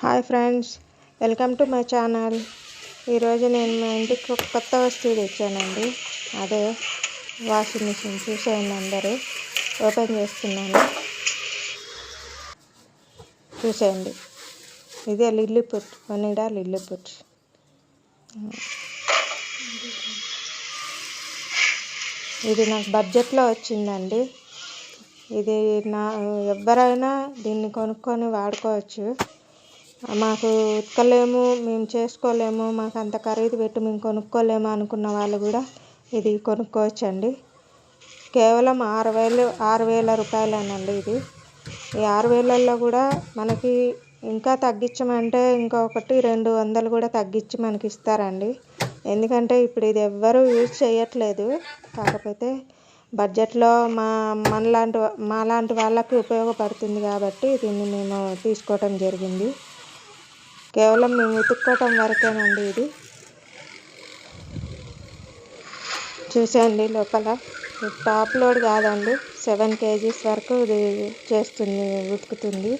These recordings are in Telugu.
Hi friends, welcome to my channel. ఈరోజు నేను మా ఇంటికి ఒక కొత్త వస్తువు తెచ్చానండి. అదే వాషింగ్ మిషన్. చూసేయండి, అందరూ ఓపెన్ చేస్తున్నాను. చూసేయండి, ఇదే లిల్లీపుట్, వనిడా లిల్లీపుట్. ఇది నాకు బడ్జెట్లో వచ్చిందండి. ఇది ఎవరైనా దీన్ని కొనుక్కొని వాడుకోవచ్చు. మాకు ఉతకలేము, మేము చేసుకోలేము, మాకు అంత ఖరీదు పెట్టి మేము కొనుక్కోలేము అనుకున్న వాళ్ళు కూడా ఇది కొనుక్కోవచ్చండి. కేవలం 6,000 రూపాయలేనండి ఇది. ఈ 6,000లో కూడా మనకి ఇంకా తగ్గించమంటే ఇంకొకటి 200 కూడా తగ్గించి మనకి ఇస్తారండి. ఎందుకంటే ఇప్పుడు ఇది ఎవ్వరూ యూజ్ చేయట్లేదు. కాకపోతే బడ్జెట్లో మాలాంటి వాళ్ళకి ఉపయోగపడుతుంది కాబట్టి దీన్ని మేము తీసుకోవటం జరిగింది. కేవలం మేము ఉతుక్కోవటం వరకేనండి ఇది. చూసేయండి, లోపల టాప్ లోడ్ కాదండి, 7 kgs వరకు ఇది చేస్తుంది, ఉతుకుతుంది.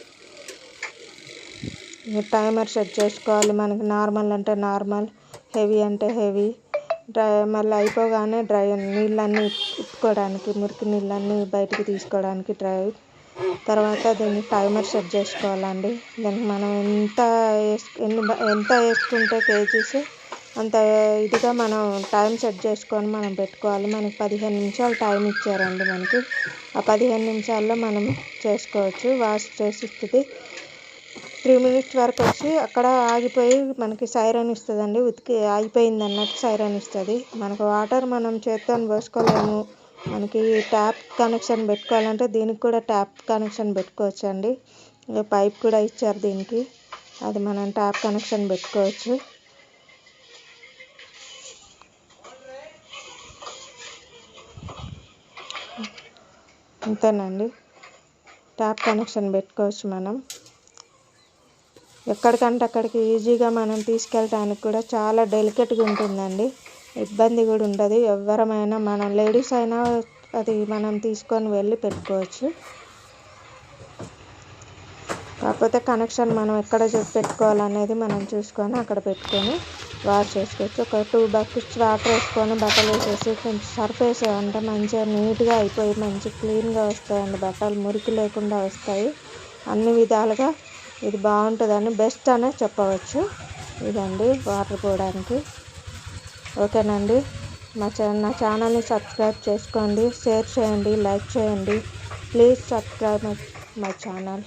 టైమర్ సెట్ చేసుకోవాలి. మనకి నార్మల్ అంటే నార్మల్, హెవీ అంటే హెవీ. మళ్ళీ అయిపోగానే నీళ్ళన్నీ ఉప్పుకోవడానికి, మురికి నీళ్ళన్నీ బయటికి తీసుకోవడానికి తర్వాత దీన్ని టైమర్ సెట్ చేసుకోవాలండి. దానికి మనం ఎంత వేసుకుంటే కేజీస్ అంత ఇదిగా మనం టైం సెట్ చేసుకొని మనం పెట్టుకోవాలి. మనకి 15 నిమిషాలు టైం ఇచ్చారండి. మనకి ఆ 15 నిమిషాల్లో మనం చేసుకోవచ్చు. వాష్ చేసి ఇస్తుంది. 3 minutes వరకు వచ్చి అక్కడ ఆగిపోయి మనకి సైరన్ ఇస్తుందండి. ఉతికి ఆగిపోయింది అన్నట్టు సైరన్ ఇస్తుంది. మనకు వాటర్ మనం చేత్తో పోసుకోలేము. మనకి ట్యాప్ కనెక్షన్ పెట్టుకోవాలంటే దీనికి కూడా ట్యాప్ కనెక్షన్ పెట్టుకోవచ్చు అండి. పైప్ కూడా ఇచ్చారు దీనికి, అది మనం ట్యాప్ కనెక్షన్ పెట్టుకోవచ్చు. అంతేనండి, ట్యాప్ కనెక్షన్ పెట్టుకోవచ్చు. మనం ఎక్కడికంటే అక్కడికి ఈజీగా మనం తీసుకెళ్ళడానికి కూడా చాలా డెలికేట్గా ఉంటుందండి. ఇబ్బంది కూడా ఉండదు. ఎవరమైనా, మనం లేడీస్ అయినా అది మనం తీసుకొని వెళ్ళి పెట్టుకోవచ్చు. కాకపోతే కనెక్షన్ మనం ఎక్కడ పెట్టుకోవాలనేది మనం చూసుకొని అక్కడ పెట్టుకొని వాష్ చేసుకోవచ్చు. ఒక 2 buckets వాటర్ వేసుకొని బట్టలు వేసేసి కొంచెం సర్ఫ్ వేసామంటే మంచిగా నీట్గా అయిపోయి మంచి క్లీన్గా వస్తాయండి. బట్టలు మురికి లేకుండా వస్తాయి. అన్ని విధాలుగా ఇది బాగుంటుందని, బెస్ట్ అనే చెప్పవచ్చు. ఇదండి వాటర్ పోవడానికి. ఓకేనండి, నా ఛానల్ని సబ్స్క్రైబ్ చేసుకోండి, షేర్ చేయండి, లైక్ చేయండి. Please subscribe my channel.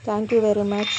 Thank you very much.